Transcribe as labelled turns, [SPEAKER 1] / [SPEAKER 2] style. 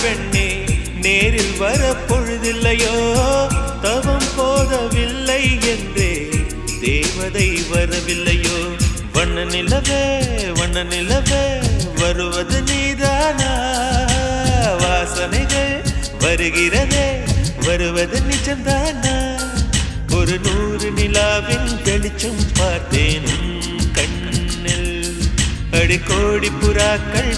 [SPEAKER 1] பெண்ணே நேரில் வர பொழுதில்லையோ தவம் போதவில்லை என்றே தேவதை வரவில்லையோ வண்ண நிலவே வருவது நீதானா வாசனைகள் வருகிறதே வருவது நிஜம்தானா ஒரு 100 நிலாவின் வெளிச்சம் பார்த்தேன் கண்ணில் அடிக்கோடி புறாக்கள்